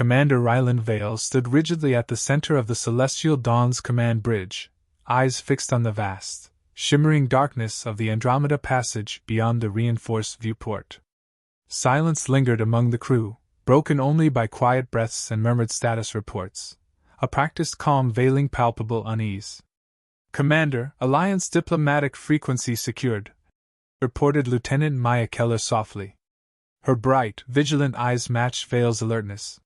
Commander Ryland Vale stood rigidly at the center of the Celestial Dawn's command bridge, eyes fixed on the vast, shimmering darkness of the Andromeda Passage beyond the reinforced viewport. Silence lingered among the crew, broken only by quiet breaths and murmured status reports, a practiced calm veiling palpable unease. "Commander, Alliance diplomatic frequency secured," reported Lieutenant Maya Keller softly. Her bright, vigilant eyes matched Vale's alertness.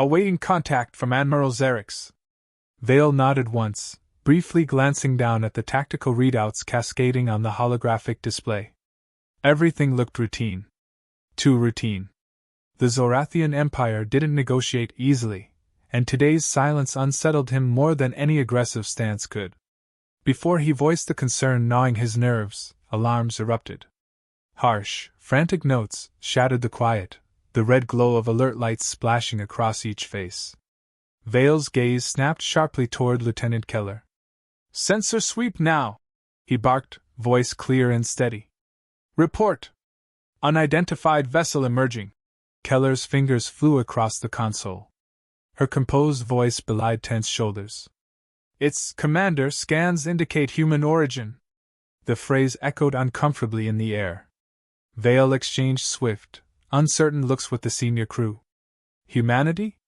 "Awaiting contact from Admiral Xerix." Vale nodded once, briefly glancing down at the tactical readouts cascading on the holographic display. Everything looked routine. Too routine. The Zorathian Empire didn't negotiate easily, and today's silence unsettled him more than any aggressive stance could. Before he voiced the concern gnawing his nerves, alarms erupted. Harsh, frantic notes shattered the quiet, the red glow of alert lights splashing across each face. Vale's gaze snapped sharply toward Lieutenant Keller. "Sensor sweep now!" he barked, voice clear and steady. "Report! Unidentified vessel emerging." Keller's fingers flew across the console. Her composed voice belied tense shoulders. "It's Commander, scans indicate human origin." The phrase echoed uncomfortably in the air. Vale exchanged swift, uncertain looks with the senior crew. Humanity?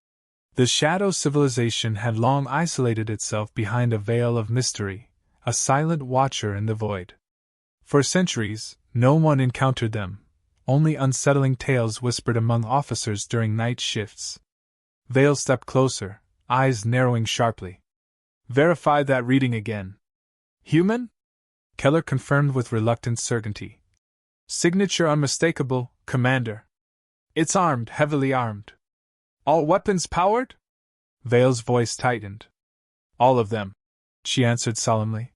The Shadow civilization had long isolated itself behind a veil of mystery, a silent watcher in the void. For centuries, no one encountered them, only unsettling tales whispered among officers during night shifts. Vale stepped closer, eyes narrowing sharply. "Verify that reading again." "Human?" Keller confirmed with reluctant certainty. "Signature unmistakable, Commander." "It's armed, heavily armed." "All weapons powered?" Vale's voice tightened. "All of them," she answered solemnly.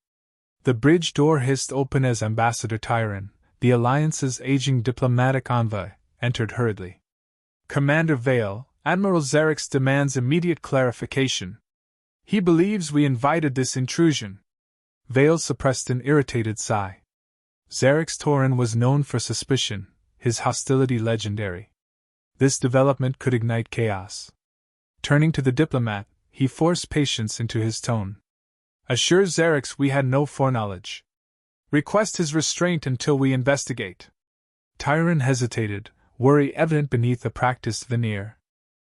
The bridge door hissed open as Ambassador Tyron, the Alliance's aging diplomatic envoy, entered hurriedly. "Commander Vale, Admiral Xerix demands immediate clarification. He believes we invited this intrusion." Vale suppressed an irritated sigh. Xerix Torin was known for suspicion, his hostility legendary. This development could ignite chaos. Turning to the diplomat, he forced patience into his tone. "Assure Xerix we had no foreknowledge. Request his restraint until we investigate." Tyron hesitated, worry evident beneath a practiced veneer.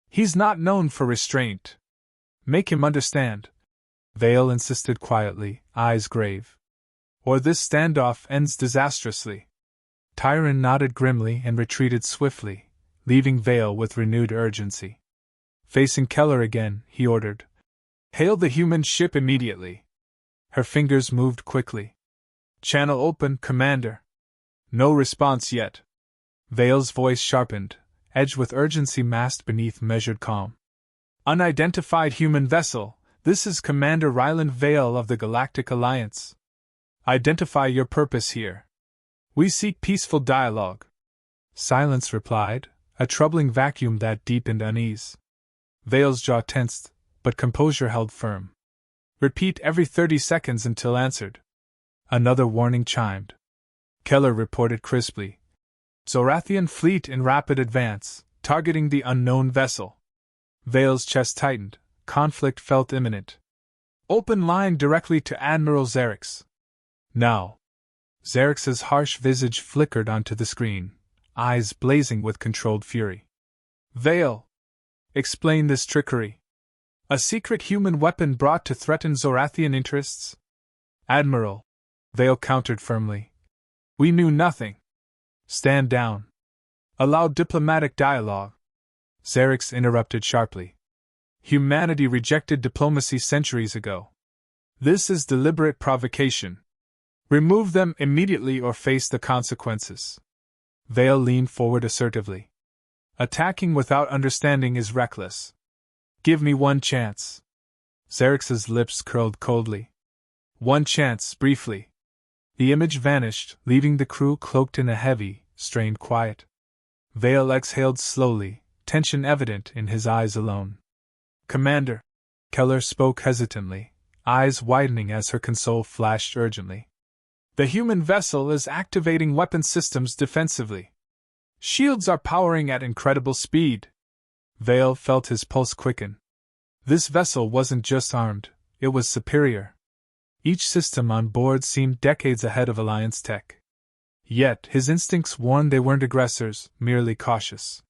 "He's not known for restraint. Make him understand," Vale insisted quietly, eyes grave. "Or this standoff ends disastrously." Tyron nodded grimly and retreated swiftly, leaving Vale with renewed urgency. Facing Keller again, he ordered, "Hail the human ship immediately." Her fingers moved quickly. "Channel open, Commander." "No response yet." Vale's voice sharpened, edged with urgency masked beneath measured calm. "Unidentified human vessel, this is Commander Ryland Vale of the Galactic Alliance. Identify your purpose here. We seek peaceful dialogue." Silence replied, a troubling vacuum that deepened unease. Vale's jaw tensed, but composure held firm. "Repeat every 30 seconds until answered." Another warning chimed. Keller reported crisply. "Zorathian fleet in rapid advance, targeting the unknown vessel." Vale's chest tightened, conflict felt imminent. "Open line directly to Admiral Xerix." "Now." Xerix's harsh visage flickered onto the screen, eyes blazing with controlled fury. "Vale! Explain this trickery. A secret human weapon brought to threaten Zorathian interests?" "Admiral," Vale countered firmly, "we knew nothing." "Stand down. Allow diplomatic dialogue." Xerix interrupted sharply. "Humanity rejected diplomacy centuries ago. This is deliberate provocation. Remove them immediately or face the consequences." Vale leaned forward assertively. "Attacking without understanding is reckless. Give me one chance." Xerix's lips curled coldly. "One chance, briefly." The image vanished, leaving the crew cloaked in a heavy, strained quiet. Vale exhaled slowly, tension evident in his eyes alone. "Commander," Keller spoke hesitantly, eyes widening as her console flashed urgently. "The human vessel is activating weapon systems defensively. Shields are powering at incredible speed." Vale felt his pulse quicken. This vessel wasn't just armed, it was superior. Each system on board seemed decades ahead of Alliance tech. Yet his instincts warned they weren't aggressors, merely cautious.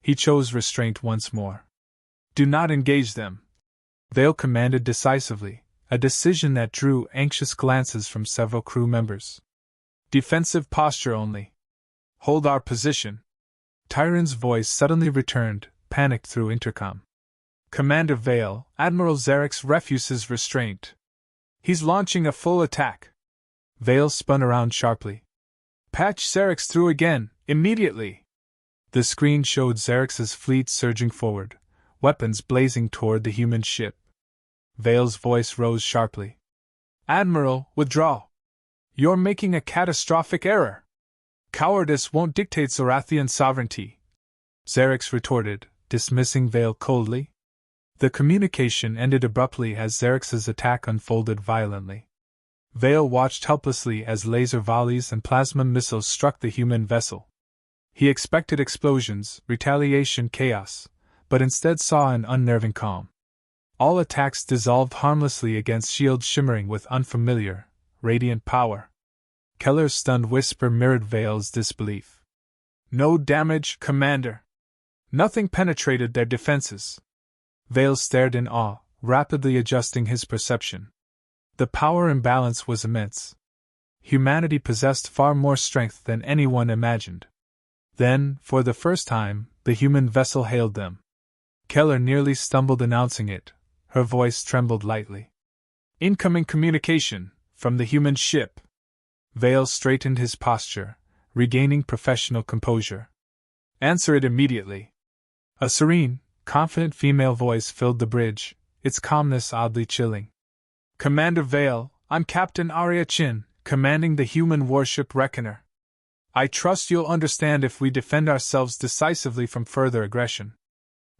He chose restraint once more. Do not engage them, Vale commanded decisively, a decision that drew anxious glances from several crew members. Defensive posture only. Hold our position. Tyron's voice suddenly returned, panicked through intercom. Commander Vale, Admiral Zarek's refuses restraint. He's launching a full attack. Vale spun around sharply. Patch Zarek's through again, immediately. The screen showed Zarek's fleet surging forward, weapons blazing toward the human ship. Vale's voice rose sharply. Admiral, withdraw. You're making a catastrophic error. Cowardice won't dictate Zorathian sovereignty. Zarek's retorted, dismissing Vale coldly. The communication ended abruptly as Zarek's attack unfolded violently. Vale watched helplessly as laser volleys and plasma missiles struck the human vessel. He expected explosions, retaliation, chaos, but instead saw an unnerving calm. All attacks dissolved harmlessly against shields shimmering with unfamiliar, radiant power. Keller's stunned whisper mirrored Vale's disbelief. No damage, Commander. Nothing penetrated their defenses. Vale stared in awe, rapidly adjusting his perception. The power imbalance was immense. Humanity possessed far more strength than anyone imagined. Then, for the first time, the human vessel hailed them. Keller nearly stumbled announcing it. Her voice trembled lightly. Incoming communication, from the human ship. Vale straightened his posture, regaining professional composure. Answer it immediately. A serene, confident female voice filled the bridge, its calmness oddly chilling. Commander Vale, I'm Captain Arya Chin, commanding the human warship Reckoner. I trust you'll understand if we defend ourselves decisively from further aggression.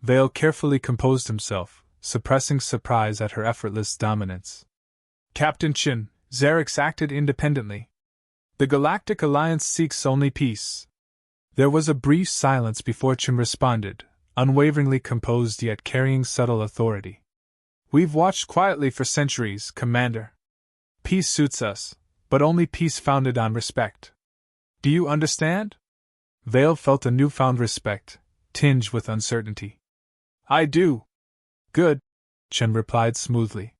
Vale carefully composed himself, suppressing surprise at her effortless dominance. Captain Chin, Zarek's acted independently. The Galactic Alliance seeks only peace. There was a brief silence before Chin responded, unwaveringly composed yet carrying subtle authority. We've watched quietly for centuries, Commander. Peace suits us, but only peace founded on respect. Do you understand? Vale felt a newfound respect, tinged with uncertainty. I do. Good, Chen replied smoothly.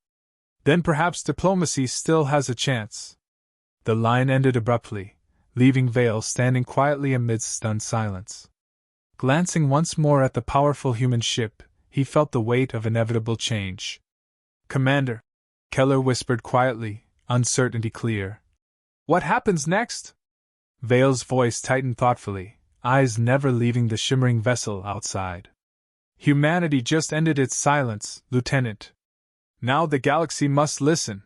Then perhaps diplomacy still has a chance. The line ended abruptly, leaving Vale standing quietly amidst stunned silence. Glancing once more at the powerful human ship, he felt the weight of inevitable change. Commander, Keller whispered quietly, uncertainty clear. What happens next? Vale's voice tightened thoughtfully, eyes never leaving the shimmering vessel outside. Humanity just ended its silence, Lieutenant. Now the galaxy must listen.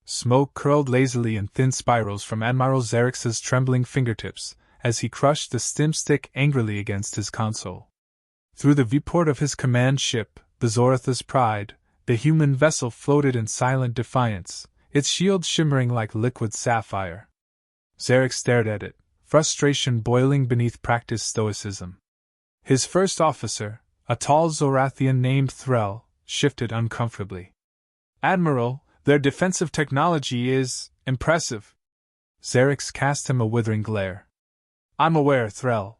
Smoke curled lazily in thin spirals from Admiral Zarek's trembling fingertips as he crushed the stim stick angrily against his console. Through the viewport of his command ship, the Zoratha's Pride, the human vessel floated in silent defiance, its shield shimmering like liquid sapphire. Zarek stared at it, frustration boiling beneath practiced stoicism. His first officer, a tall Zorathian named Threll, shifted uncomfortably. Admiral, their defensive technology is impressive. Zarek cast him a withering glare. I'm aware, Threll.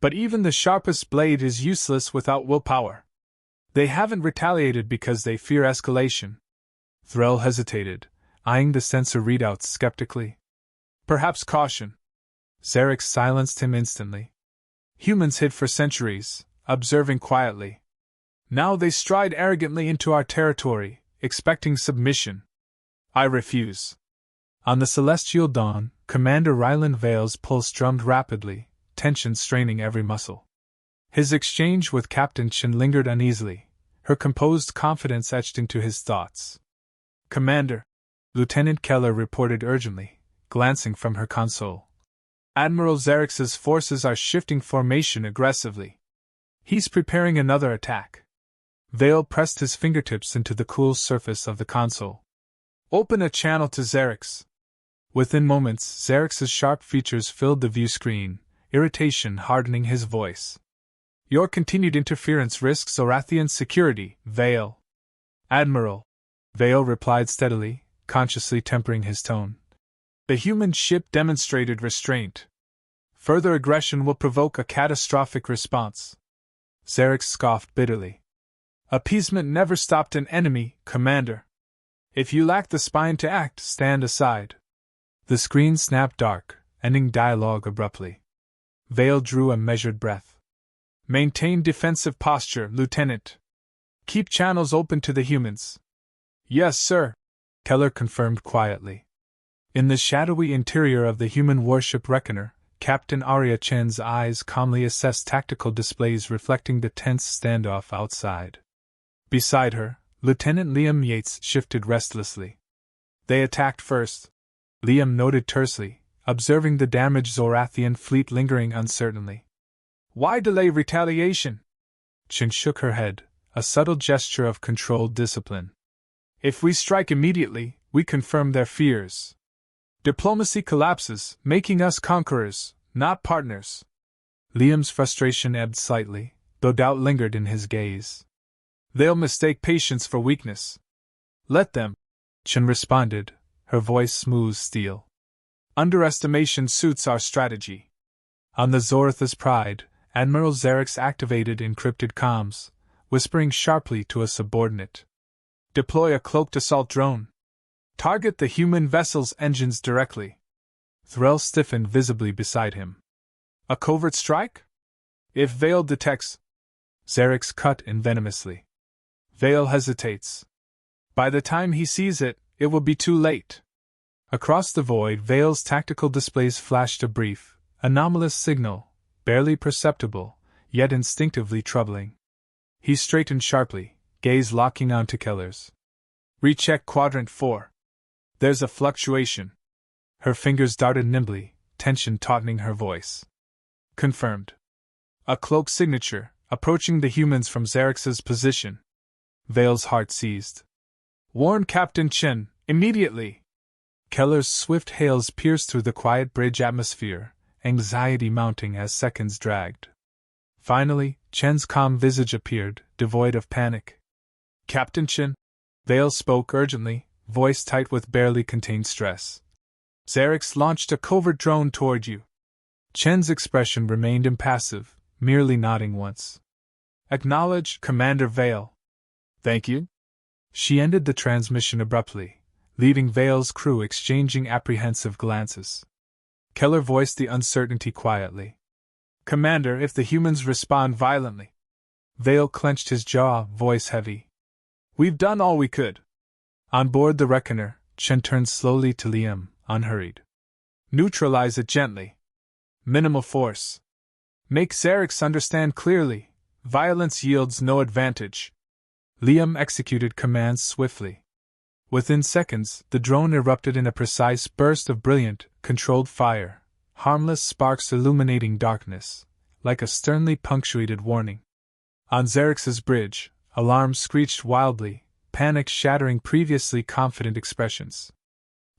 But even the sharpest blade is useless without willpower. They haven't retaliated because they fear escalation. Threll hesitated, eyeing the sensor readouts skeptically. Perhaps caution. Zarek silenced him instantly. Humans hid for centuries, observing quietly. Now they stride arrogantly into our territory, expecting submission. I refuse. On the celestial dawn, Commander Ryland Vale's pulse drummed rapidly, tension straining every muscle. His exchange with Captain Chin lingered uneasily, her composed confidence etched into his thoughts. Commander, Lieutenant Keller reported urgently, glancing from her console. Admiral Zarek's forces are shifting formation aggressively. He's preparing another attack. Vale pressed his fingertips into the cool surface of the console. Open a channel to Zarek's. Within moments, Zarek's sharp features filled the view screen, irritation hardening his voice. Your continued interference risks Zorathian's security, Vale. Admiral. Vale replied steadily, consciously tempering his tone. The human ship demonstrated restraint. Further aggression will provoke a catastrophic response. Xerix scoffed bitterly. Appeasement never stopped an enemy, Commander. If you lack the spine to act, stand aside. The screen snapped dark, ending dialogue abruptly. Vale drew a measured breath. Maintain defensive posture, Lieutenant. Keep channels open to the humans. Yes, sir, Keller confirmed quietly. In the shadowy interior of the human warship Reckoner, Captain Arya Chen's eyes calmly assessed tactical displays reflecting the tense standoff outside. Beside her, Lieutenant Liam Yates shifted restlessly. They attacked first, Liam noted tersely, observing the damaged Zorathian fleet lingering uncertainly. Why delay retaliation? Chen shook her head, a subtle gesture of controlled discipline. If we strike immediately, we confirm their fears. Diplomacy collapses, making us conquerors, not partners. Liam's frustration ebbed slightly, though doubt lingered in his gaze. They'll mistake patience for weakness. Let them, Chen responded, her voice smooth steel. Underestimation suits our strategy. On the Zoratha's Pride, Admiral Xerix activated encrypted comms, whispering sharply to a subordinate. Deploy a cloaked assault drone. Target the human vessel's engines directly. Threll stiffened visibly beside him. A covert strike? If Vale detects... Xerix cut in venomously. Vale hesitates. By the time he sees it, it will be too late. Across the void, Vale's tactical displays flashed a brief, anomalous signal, barely perceptible, yet instinctively troubling. He straightened sharply, gaze locking onto Keller's. Recheck Quadrant 4. There's a fluctuation. Her fingers darted nimbly, tension tautening her voice. Confirmed. A cloak signature, approaching the humans from Xerix's position. Vale's heart seized. Warn Captain Chen, immediately! Keller's swift hails pierced through the quiet bridge atmosphere, anxiety mounting as seconds dragged. Finally, Chen's calm visage appeared, devoid of panic. Captain Chen? Vale spoke urgently, voice tight with barely contained stress. Xerix launched a covert drone toward you. Chen's expression remained impassive, merely nodding once. Acknowledge, Commander Vale. Thank you. She ended the transmission abruptly, leaving Vale's crew exchanging apprehensive glances. Keller voiced the uncertainty quietly. Commander, if the humans respond violently. Vale clenched his jaw, voice heavy. We've done all we could. On board the Reckoner, Chen turned slowly to Liam, unhurried. Neutralize it gently. Minimal force. Make Xerix understand clearly. Violence yields no advantage. Liam executed commands swiftly. Within seconds, the drone erupted in a precise burst of brilliant, controlled fire, harmless sparks illuminating darkness, like a sternly punctuated warning. On Xerix's bridge, alarms screeched wildly, panic shattering previously confident expressions.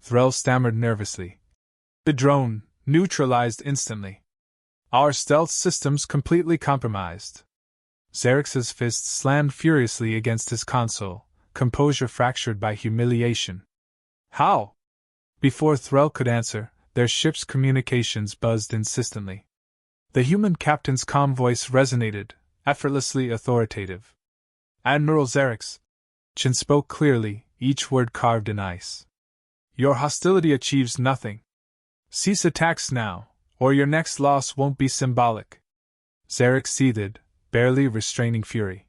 Threll stammered nervously. The drone, neutralized instantly. Our stealth systems completely compromised. Xerix's fist slammed furiously against his console, composure fractured by humiliation. How? Before Threll could answer, their ship's communications buzzed insistently. The human captain's calm voice resonated, effortlessly authoritative. Admiral Xerix. Chen spoke clearly, each word carved in ice. Your hostility achieves nothing. Cease attacks now, or your next loss won't be symbolic. Xerix seethed, barely restraining fury.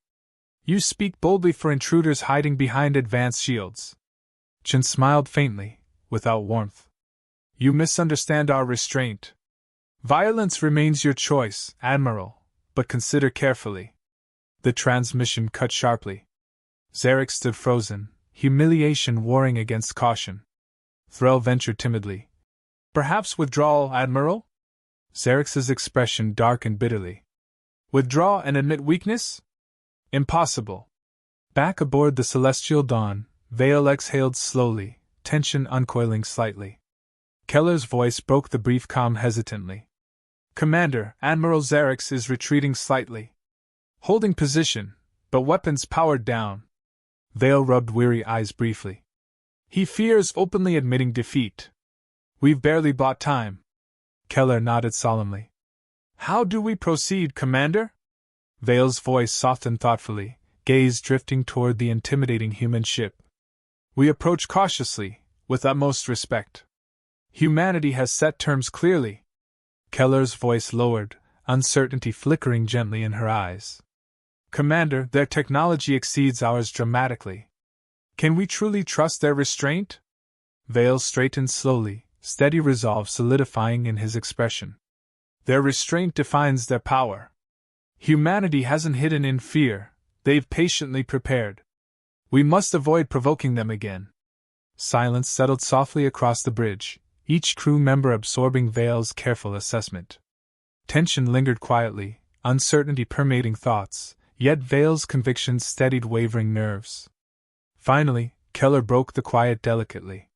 You speak boldly for intruders hiding behind advanced shields. Chen smiled faintly, without warmth. You misunderstand our restraint. Violence remains your choice, Admiral, but consider carefully. The transmission cut sharply. Xerix stood frozen, humiliation warring against caution. Threll ventured timidly. Perhaps withdrawal, Admiral? Xerix's expression darkened bitterly. Withdraw and admit weakness? Impossible. Back aboard the Celestial Dawn, Vale exhaled slowly, tension uncoiling slightly. Keller's voice broke the brief calm hesitantly. Commander, Admiral Xerix is retreating slightly. Holding position, but weapons powered down. Vale rubbed weary eyes briefly. He fears openly admitting defeat. We've barely bought time. Keller nodded solemnly. How do we proceed, Commander? Vale's voice softened thoughtfully, gaze drifting toward the intimidating human ship. We approach cautiously, with utmost respect. Humanity has set terms clearly. Keller's voice lowered, uncertainty flickering gently in her eyes. Commander, their technology exceeds ours dramatically. Can we truly trust their restraint? Vale straightened slowly, steady resolve solidifying in his expression. Their restraint defines their power. Humanity hasn't hidden in fear, they've patiently prepared. We must avoid provoking them again. Silence settled softly across the bridge, each crew member absorbing Vale's careful assessment. Tension lingered quietly, uncertainty permeating thoughts, yet Vale's conviction steadied wavering nerves. Finally, Keller broke the quiet delicately.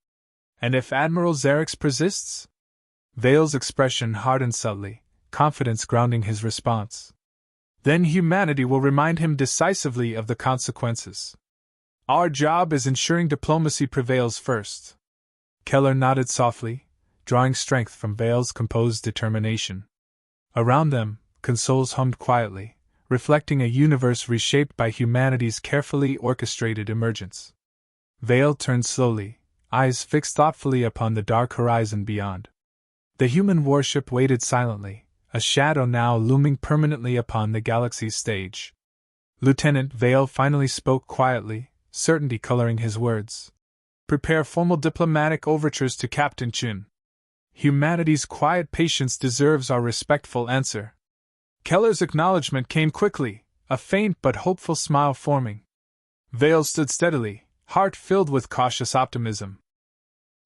And if Admiral Xerix persists? Vale's expression hardened subtly, confidence grounding his response. Then humanity will remind him decisively of the consequences. Our job is ensuring diplomacy prevails first. Keller nodded softly, drawing strength from Vale's composed determination. Around them, consoles hummed quietly, reflecting a universe reshaped by humanity's carefully orchestrated emergence. Vale turned slowly, eyes fixed thoughtfully upon the dark horizon beyond. The human warship waited silently, a shadow now looming permanently upon the galaxy's stage. Lieutenant Vale finally spoke quietly, certainty coloring his words. Prepare formal diplomatic overtures to Captain Chin. Humanity's quiet patience deserves our respectful answer. Keller's acknowledgement came quickly, a faint but hopeful smile forming. Vale stood steadily, heart filled with cautious optimism.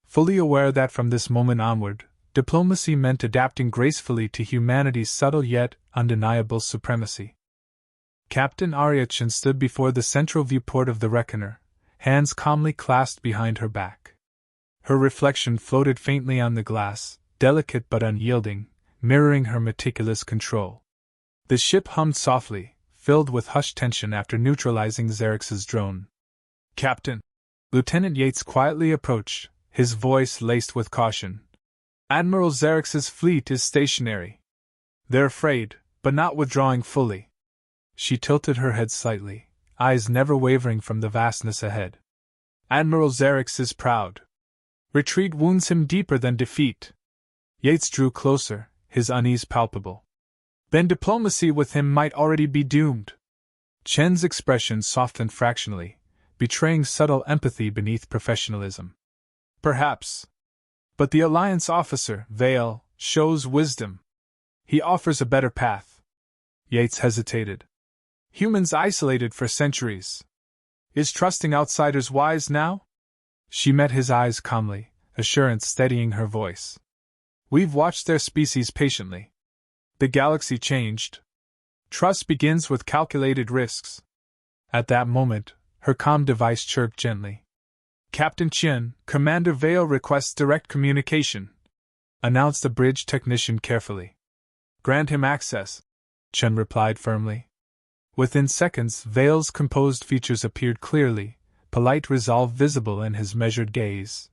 Fully aware that from this moment onward, diplomacy meant adapting gracefully to humanity's subtle yet undeniable supremacy. Captain Ariachin stood before the central viewport of the Reckoner, hands calmly clasped behind her back. Her reflection floated faintly on the glass, delicate but unyielding, mirroring her meticulous control. The ship hummed softly, filled with hushed tension after neutralizing Xerix's drone. Captain! Lieutenant Yates quietly approached, his voice laced with caution. Admiral Xerix's fleet is stationary. They're afraid, but not withdrawing fully. She tilted her head slightly, eyes never wavering from the vastness ahead. Admiral Xerix is proud. Retreat wounds him deeper than defeat. Yates drew closer, his unease palpable. Then diplomacy with him might already be doomed. Chen's expression softened fractionally, betraying subtle empathy beneath professionalism. Perhaps. But the Alliance officer, Vale, shows wisdom. He offers a better path. Yates hesitated. Humans isolated for centuries. Is trusting outsiders wise now? She met his eyes calmly, assurance steadying her voice. We've watched their species patiently. The galaxy changed. Trust begins with calculated risks. At that moment, her comm device chirped gently. Captain Chen, Commander Vale requests direct communication, announced the bridge technician carefully. Grant him access, Chen replied firmly. Within seconds, Vale's composed features appeared clearly, polite resolve visible in his measured gaze.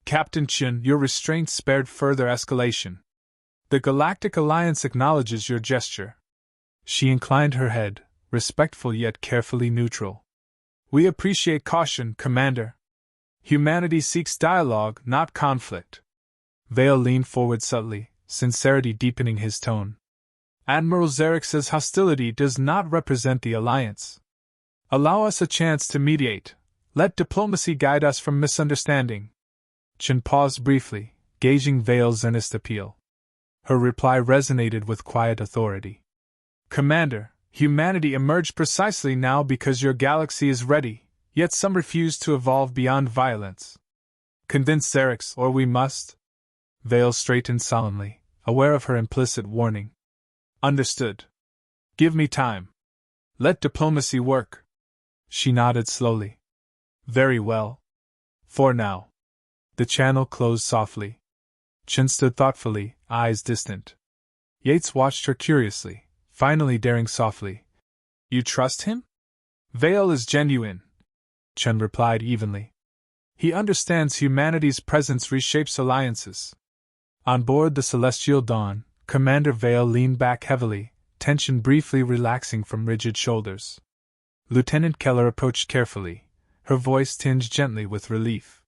Captain Chen, your restraint spared further escalation. The Galactic Alliance acknowledges your gesture. She inclined her head, respectful yet carefully neutral. We appreciate caution, Commander. Humanity seeks dialogue, not conflict. Vale leaned forward subtly, sincerity deepening his tone. Admiral Xerix's hostility does not represent the Alliance. Allow us a chance to mediate. Let diplomacy guide us from misunderstanding. Chen paused briefly, gauging Vale's earnest appeal. Her reply resonated with quiet authority. Commander, humanity emerged precisely now because your galaxy is ready, yet some refuse to evolve beyond violence. Convince Xerix, or we must. Vale straightened solemnly, aware of her implicit warning. Understood. Give me time. Let diplomacy work. She nodded slowly. Very well. For now. The channel closed softly. Chen stood thoughtfully, eyes distant. Yates watched her curiously, finally daring softly. You trust him? Vale is genuine, Chen replied evenly. He understands humanity's presence reshapes alliances. On board the Celestial Dawn, Commander Vale leaned back heavily, tension briefly relaxing from rigid shoulders. Lieutenant Keller approached carefully, her voice tinged gently with relief.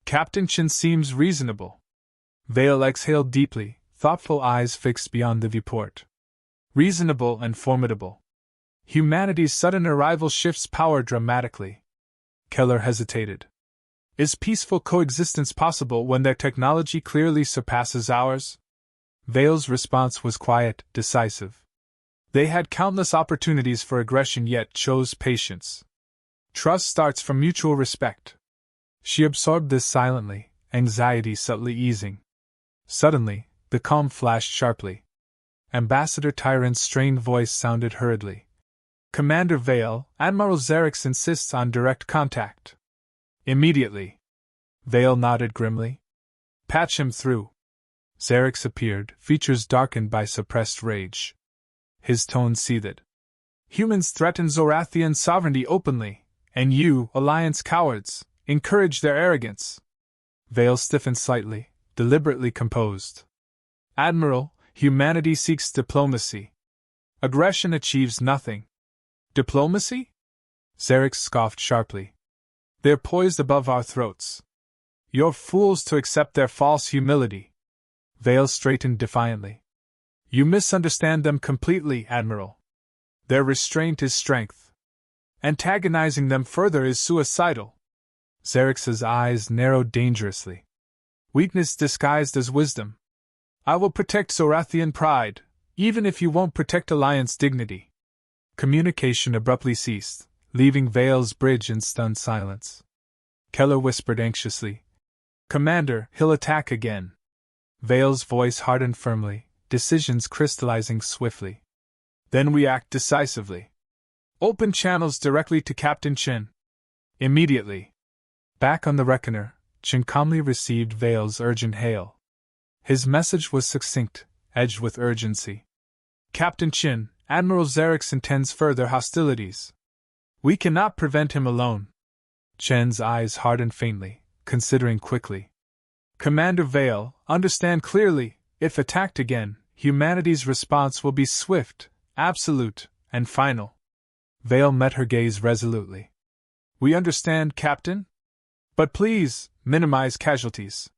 Captain Chen seems reasonable. Vale exhaled deeply, thoughtful eyes fixed beyond the viewport. Reasonable and formidable. Humanity's sudden arrival shifts power dramatically. Keller hesitated. Is peaceful coexistence possible when their technology clearly surpasses ours? Vale's response was quiet, decisive. They had countless opportunities for aggression yet chose patience. Trust starts from mutual respect. She absorbed this silently, anxiety subtly easing. Suddenly, the calm flashed sharply. Ambassador Tyrant's strained voice sounded hurriedly. Commander Vale, Admiral Xerix insists on direct contact. Immediately. Vale nodded grimly. Patch him through. Xerix appeared, features darkened by suppressed rage. His tone seethed. Humans threaten Zorathian sovereignty openly, and you, Alliance cowards, encourage their arrogance. Vale stiffened slightly, deliberately composed. Admiral, humanity seeks diplomacy. Aggression achieves nothing. Diplomacy? Xerix scoffed sharply. They're poised above our throats. You're fools to accept their false humility. Vale straightened defiantly. You misunderstand them completely, Admiral. Their restraint is strength. Antagonizing them further is suicidal. Xerix's eyes narrowed dangerously. Weakness disguised as wisdom. I will protect Zorathian pride, even if you won't protect Alliance dignity. Communication abruptly ceased, leaving Vale's bridge in stunned silence. Keller whispered anxiously. Commander, he'll attack again. Vale's voice hardened firmly, decisions crystallizing swiftly. Then we act decisively. Open channels directly to Captain Chen. Immediately. Back on the Reckoner, Chen calmly received Vale's urgent hail. His message was succinct, edged with urgency. Captain Chen, Admiral Xerix intends further hostilities. We cannot prevent him alone. Chen's eyes hardened faintly, considering quickly. Commander Vale, understand clearly, if attacked again, humanity's response will be swift, absolute, and final. Vale met her gaze resolutely. We understand, Captain? But please, minimize casualties.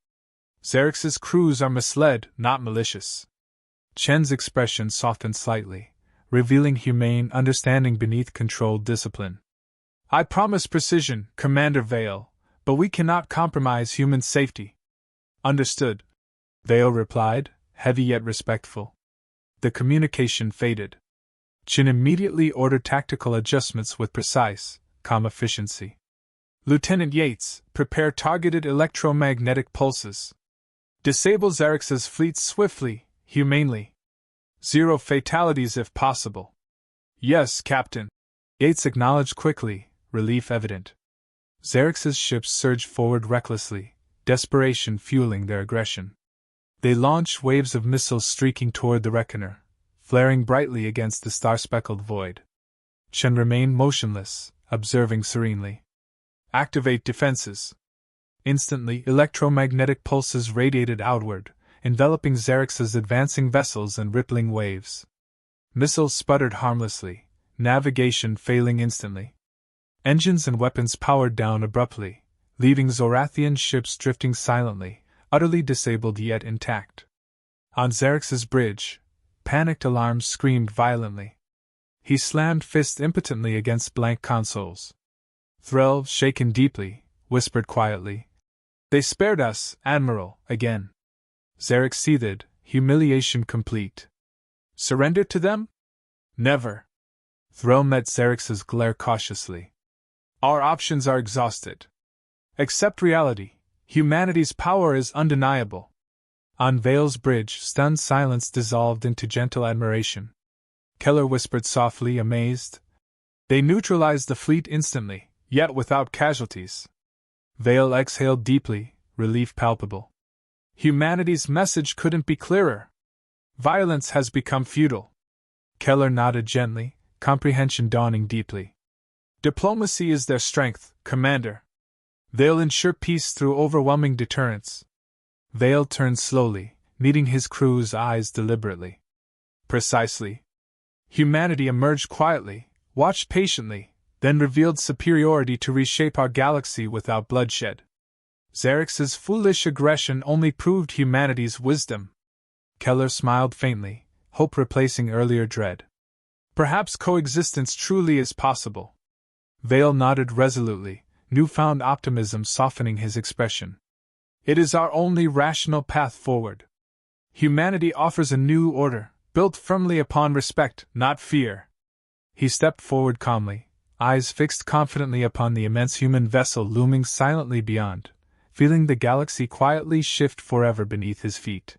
Xerix's crews are misled, not malicious. Chen's expression softened slightly, revealing humane understanding beneath controlled discipline. I promise precision, Commander Vale, but we cannot compromise human safety. Understood, Vale replied, heavy yet respectful. The communication faded. Chen immediately ordered tactical adjustments with precise, calm efficiency. Lieutenant Yates, prepare targeted electromagnetic pulses. Disable Xerix's fleet swiftly, humanely. 0 fatalities if possible. Yes, Captain. Yates acknowledged quickly, relief evident. Xerix's ships surged forward recklessly, desperation fueling their aggression. They launched waves of missiles streaking toward the Reckoner, flaring brightly against the star-speckled void. Chen remained motionless, observing serenely. Activate defenses. Instantly, electromagnetic pulses radiated outward, enveloping Xerix's advancing vessels and rippling waves. Missiles sputtered harmlessly, navigation failing instantly. Engines and weapons powered down abruptly, leaving Zorathian ships drifting silently, utterly disabled yet intact. On Xerix's bridge, panicked alarms screamed violently. He slammed fists impotently against blank consoles. Threll, shaken deeply, whispered quietly, They spared us, Admiral, again. Xerix seethed, humiliation complete. Surrender to them? Never. Threll met Xerix's glare cautiously. Our options are exhausted. Accept reality. Humanity's power is undeniable. On Vale's bridge, stunned silence dissolved into gentle admiration. Keller whispered softly, amazed. They neutralized the fleet instantly, yet without casualties. Vale exhaled deeply, relief palpable. Humanity's message couldn't be clearer. Violence has become futile. Keller nodded gently, comprehension dawning deeply. Diplomacy is their strength, Commander. They'll ensure peace through overwhelming deterrence. Vale turned slowly, meeting his crew's eyes deliberately. Precisely. Humanity emerged quietly, watched patiently, then revealed superiority to reshape our galaxy without bloodshed. Xerx's foolish aggression only proved humanity's wisdom. Keller smiled faintly, hope replacing earlier dread. Perhaps coexistence truly is possible. Vale nodded resolutely, newfound optimism softening his expression. It is our only rational path forward. Humanity offers a new order, built firmly upon respect, not fear. He stepped forward calmly, eyes fixed confidently upon the immense human vessel looming silently beyond, feeling the galaxy quietly shift forever beneath his feet.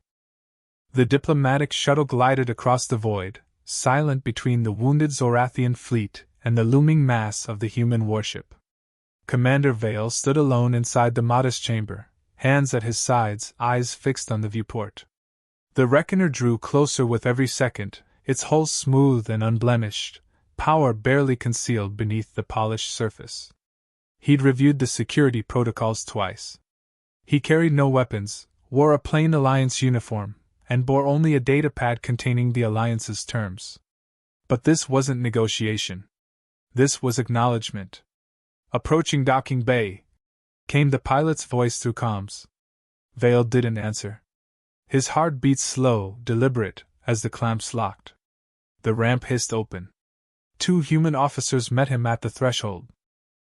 The diplomatic shuttle glided across the void, silent between the wounded Zorathian fleet and the looming mass of the human warship. Commander Vale stood alone inside the modest chamber, hands at his sides, eyes fixed on the viewport. The reckoner drew closer with every second, its hull smooth and unblemished, power barely concealed beneath the polished surface. He'd reviewed the security protocols twice. He carried no weapons, wore a plain Alliance uniform, and bore only a datapad containing the Alliance's terms. But this wasn't negotiation. This was acknowledgement. Approaching docking bay, came the pilot's voice through comms. Vale didn't answer. His heart beat slow, deliberate, as the clamps locked. The ramp hissed open. 2 human officers met him at the threshold.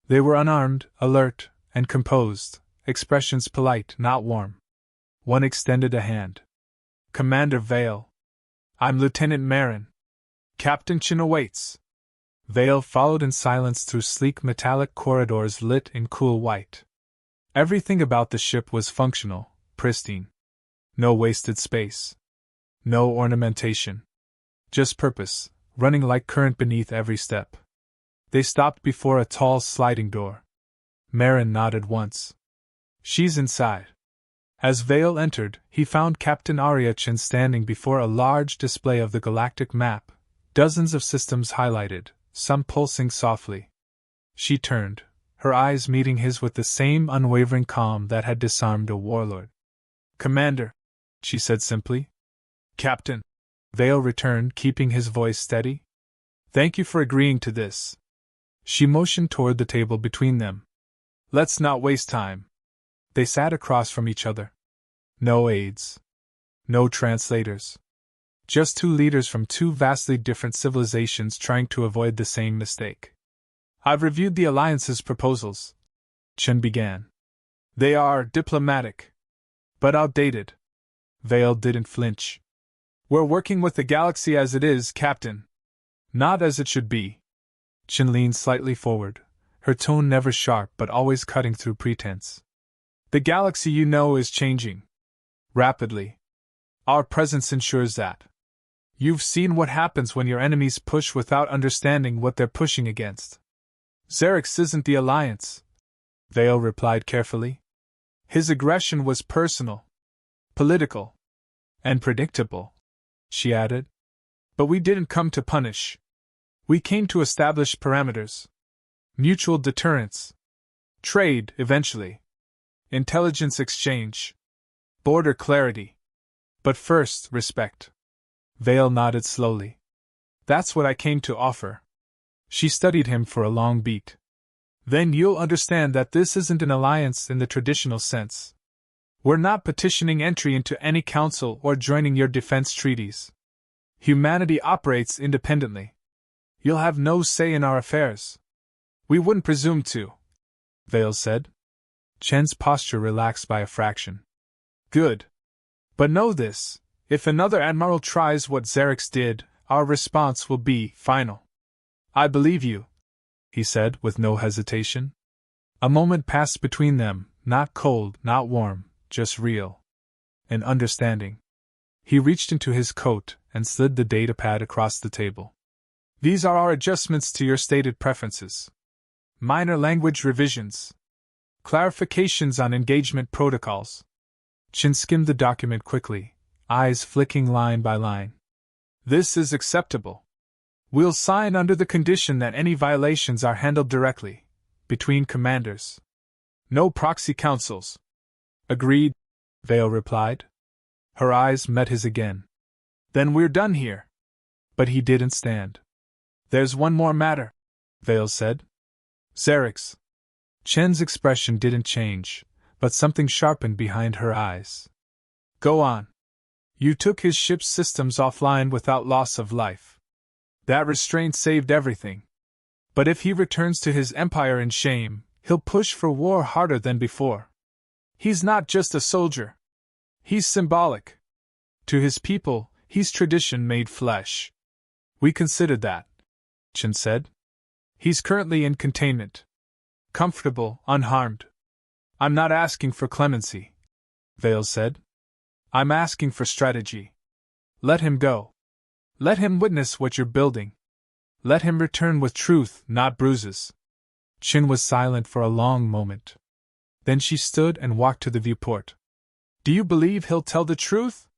They were unarmed, alert, and composed, expressions polite, not warm. One extended a hand. Commander Vale. I'm Lieutenant Marin. Captain Chin awaits. Vale followed in silence through sleek metallic corridors lit in cool white. Everything about the ship was functional, pristine. No wasted space. No ornamentation. Just purpose, running like current beneath every step. They stopped before a tall sliding door. Marin nodded once. She's inside. As Vale entered, he found Captain Ariachin standing before a large display of the galactic map, dozens of systems highlighted, some pulsing softly. She turned, her eyes meeting his with the same unwavering calm that had disarmed a warlord. Commander, she said simply. Captain, Vale returned, keeping his voice steady. Thank you for agreeing to this. She motioned toward the table between them. Let's not waste time. They sat across from each other. No aides. No translators. Just 2 leaders from 2 vastly different civilizations trying to avoid the same mistake. I've reviewed the Alliance's proposals, Chen began. They are diplomatic, but outdated. Vale didn't flinch. We're working with the galaxy as it is, Captain. Not as it should be. Chen leaned slightly forward, her tone never sharp but always cutting through pretense. The galaxy you know is changing. Rapidly. Our presence ensures that. You've seen what happens when your enemies push without understanding what they're pushing against. Xerx isn't the Alliance, Vale replied carefully. His aggression was personal, political, and predictable, she added. But we didn't come to punish. We came to establish parameters. Mutual deterrence. Trade, eventually. Intelligence exchange. Border clarity. But first, respect. Vale nodded slowly. That's what I came to offer. She studied him for a long beat. Then you'll understand that this isn't an alliance in the traditional sense. We're not petitioning entry into any council or joining your defense treaties. Humanity operates independently. You'll have no say in our affairs. We wouldn't presume to, Vale said. Chen's posture relaxed by a fraction. Good. But know this, if another admiral tries what Xerx did, our response will be final. I believe you, he said with no hesitation. A moment passed between them, not cold, not warm, just real. An understanding. He reached into his coat and slid the datapad across the table. These are our adjustments to your stated preferences. Minor language revisions. Clarifications on engagement protocols. Chin skimmed the document quickly, eyes flicking line by line. This is acceptable. We'll sign under the condition that any violations are handled directly, between commanders. No proxy councils. Agreed, Vale replied. Her eyes met his again. Then we're done here. But he didn't stand. There's one more matter, Vale said. Xerix. Chen's expression didn't change, but something sharpened behind her eyes. Go on. You took his ship's systems offline without loss of life. That restraint saved everything. But if he returns to his empire in shame, he'll push for war harder than before. He's not just a soldier. He's symbolic. To his people, he's tradition made flesh. We considered that, Chen said. He's currently in containment. Comfortable, unharmed. I'm not asking for clemency, Vale said. I'm asking for strategy. Let him go. Let him witness what you're building. Let him return with truth, not bruises. Chen was silent for a long moment. Then she stood and walked to the viewport. Do you believe he'll tell the truth?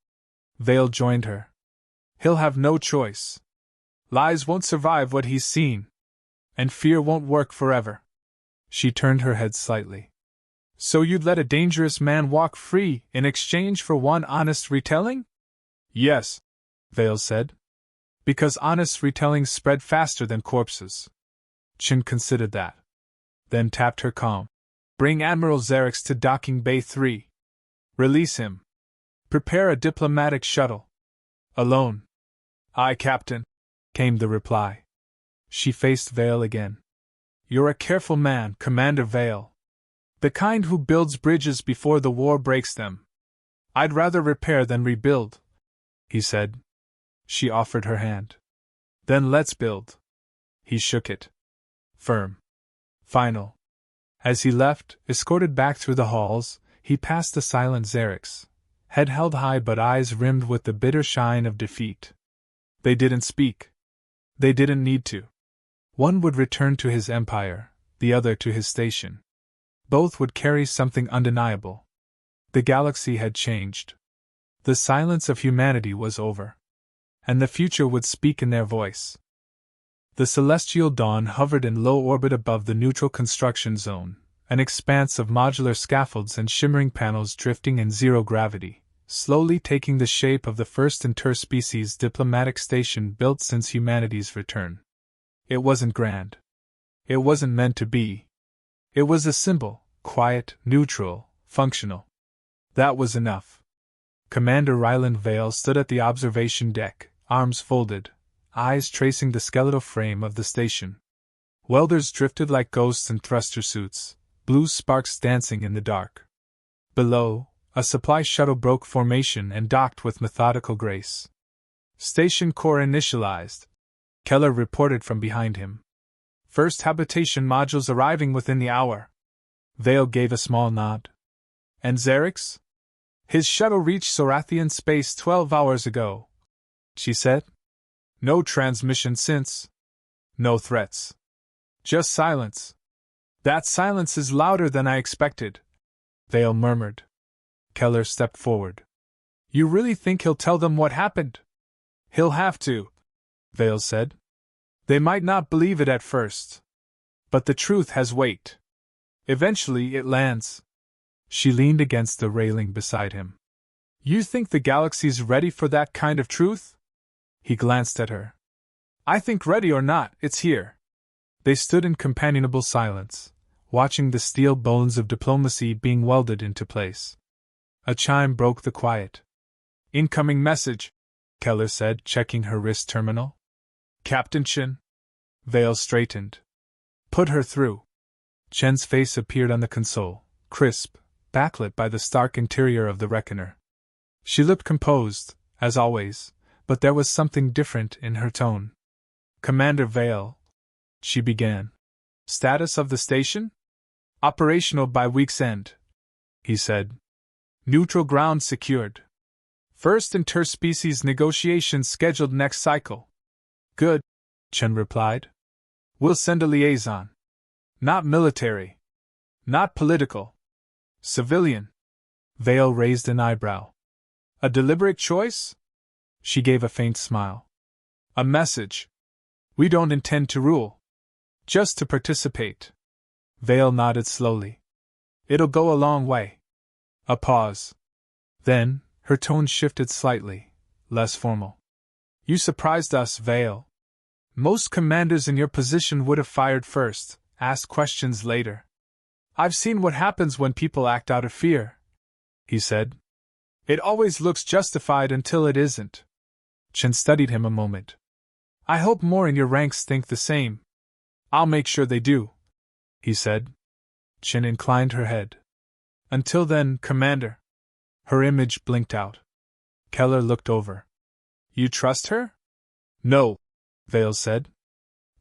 Vale joined her. He'll have no choice. Lies won't survive what he's seen. And fear won't work forever. She turned her head slightly. So you'd let a dangerous man walk free in exchange for one honest retelling? Yes, Vale said. Because honest retellings spread faster than corpses. Chen considered that. Then tapped her calm. Bring Admiral Xerix to Docking Bay 3. Release him. Prepare a diplomatic shuttle. Alone. Aye, Captain, came the reply. She faced Vale again. You're a careful man, Commander Vale. The kind who builds bridges before the war breaks them. I'd rather repair than rebuild, he said. She offered her hand. Then let's build. He shook it. Firm. Final. As he left, escorted back through the halls, he passed the silent Xerix, head held high but eyes rimmed with the bitter shine of defeat. They didn't speak. They didn't need to. One would return to his empire, the other to his station. Both would carry something undeniable. The galaxy had changed. The silence of humanity was over. And the future would speak in their voice. The celestial dawn hovered in low orbit above the neutral construction zone, an expanse of modular scaffolds and shimmering panels drifting in zero gravity, slowly taking the shape of the first interspecies diplomatic station built since humanity's return. It wasn't grand. It wasn't meant to be. It was a symbol, quiet, neutral, functional. That was enough. Commander Ryland Vale stood at the observation deck, arms folded, eyes tracing the skeletal frame of the station. Welders drifted like ghosts in thruster suits, blue sparks dancing in the dark. Below, a supply shuttle broke formation and docked with methodical grace. Station core initialized, Keller reported from behind him. First habitation modules arriving within the hour. Vale gave a small nod. And Xerix? His shuttle reached Sorathian space 12 hours ago, she said. No transmission since. No threats. Just silence. That silence is louder than I expected, Vale murmured. Keller stepped forward. You really think he'll tell them what happened? He'll have to, Vale said. They might not believe it at first. But the truth has weight. Eventually it lands. She leaned against the railing beside him. You think the galaxy's ready for that kind of truth? He glanced at her. I think ready or not, it's here. They stood in companionable silence, watching the steel bones of diplomacy being welded into place. A chime broke the quiet. Incoming message, Keller said, checking her wrist terminal. Captain Chen. Vale straightened. Put her through. Chen's face appeared on the console, crisp, backlit by the stark interior of the Reckoner. She looked composed, as always, but there was something different in her tone. Commander Vale, she began. Status of the station? Operational by week's end, he said. Neutral ground secured. First interspecies negotiations scheduled next cycle. Good, Chen replied. We'll send a liaison. Not military. Not political. Civilian. Vale raised an eyebrow. A deliberate choice? She gave a faint smile. A message. We don't intend to rule. Just to participate. Vale nodded slowly. It'll go a long way. A pause. Then, her tone shifted slightly, less formal. You surprised us, Vale. Most commanders in your position would have fired first, asked questions later. I've seen what happens when people act out of fear, he said. It always looks justified until it isn't. Chen studied him a moment. I hope more in your ranks think the same. I'll make sure they do, he said. Chen inclined her head. Until then, Commander. Her image blinked out. Keller looked over. You trust her? No, Vale said.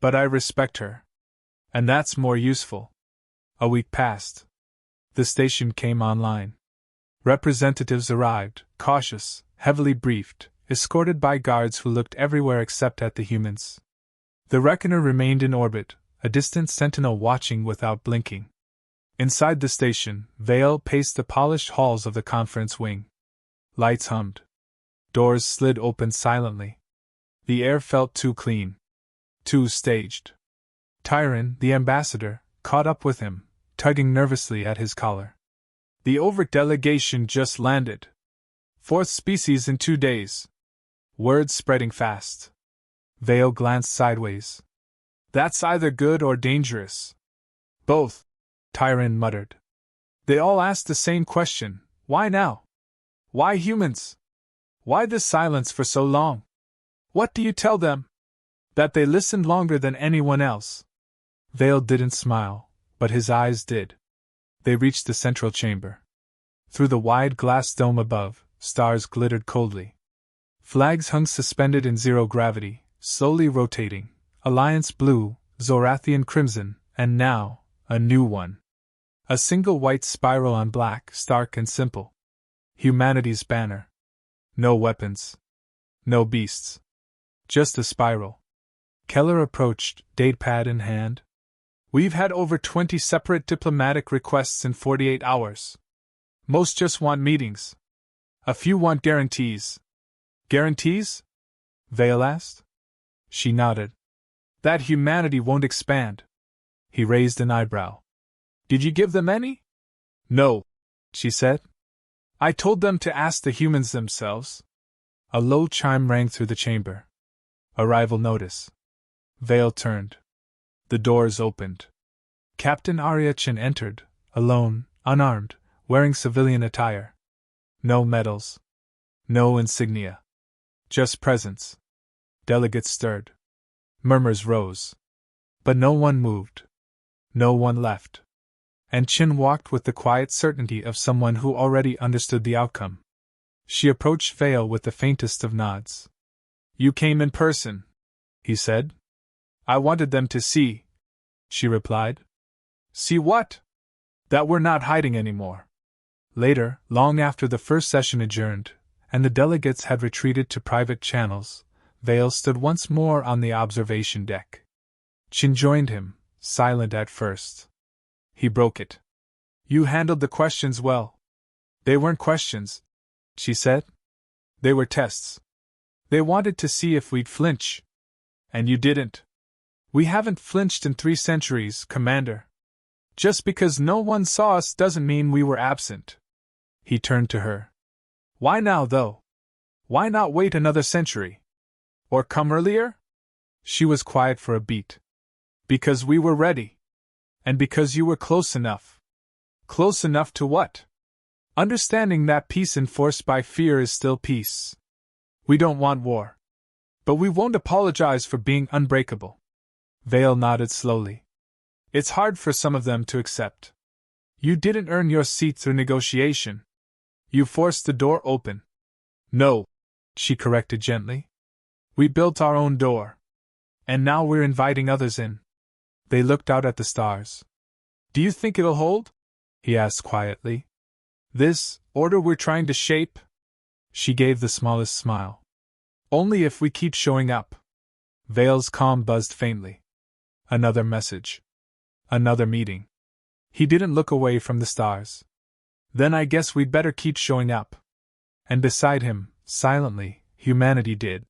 But I respect her. And that's more useful. A week passed. The station came online. Representatives arrived, cautious, heavily briefed, escorted by guards who looked everywhere except at the humans. The Reckoner remained in orbit, a distant sentinel watching without blinking. Inside the station, Vale paced the polished halls of the conference wing. Lights hummed. Doors slid open silently. The air felt too clean. Too staged. Tyron, the ambassador, caught up with him, tugging nervously at his collar. The overt delegation just landed. 4th species in 2 days. Words spreading fast. Vale glanced sideways. That's either good or dangerous. Both, Tyron muttered. They all asked the same question, why now? Why humans? Why this silence for so long? What do you tell them? That they listened longer than anyone else. Vale didn't smile, but his eyes did. They reached the central chamber. Through the wide glass dome above, stars glittered coldly. Flags hung suspended in zero gravity, slowly rotating, Alliance blue, Zorathian crimson, and now, a new one. A single white spiral on black, stark and simple. Humanity's banner. No weapons. No beasts. Just a spiral. Keller approached, datepad in hand. We've had over 20 separate diplomatic requests in 48 hours. Most just want meetings. A few want guarantees. Guarantees? Vale asked. She nodded. That humanity won't expand. He raised an eyebrow. Did you give them any? No, she said. I told them to ask the humans themselves. A low chime rang through the chamber. Arrival notice. Vale turned. The doors opened. Captain Aryachin entered, alone, unarmed, wearing civilian attire. No medals. No insignia. Just presence. Delegates stirred. Murmurs rose. But no one moved. No one left. And Chin walked with the quiet certainty of someone who already understood the outcome. She approached Vale with the faintest of nods. You came in person, he said. I wanted them to see, she replied. See what? That we're not hiding anymore. Later, long after the first session adjourned, and the delegates had retreated to private channels, Vale stood once more on the observation deck. Chin joined him, silent at first. He broke it. You handled the questions well. They weren't questions, she said. They were tests. They wanted to see if we'd flinch. And you didn't. We haven't flinched in 3 centuries, Commander. Just because no one saw us doesn't mean we were absent. He turned to her. Why now, though? Why not wait another century? Or come earlier? She was quiet for a beat. Because we were ready. And because you were close enough. Close enough to what? Understanding that peace enforced by fear is still peace. We don't want war. But we won't apologize for being unbreakable. Vale nodded slowly. It's hard for some of them to accept. You didn't earn your seat through negotiation. You forced the door open. No, she corrected gently. We built our own door. And now we're inviting others in. They looked out at the stars. Do you think it'll hold? He asked quietly. This order we're trying to shape? She gave the smallest smile. Only if we keep showing up. Vale's calm buzzed faintly. Another message. Another meeting. He didn't look away from the stars. Then I guess we'd better keep showing up. And beside him, silently, humanity did.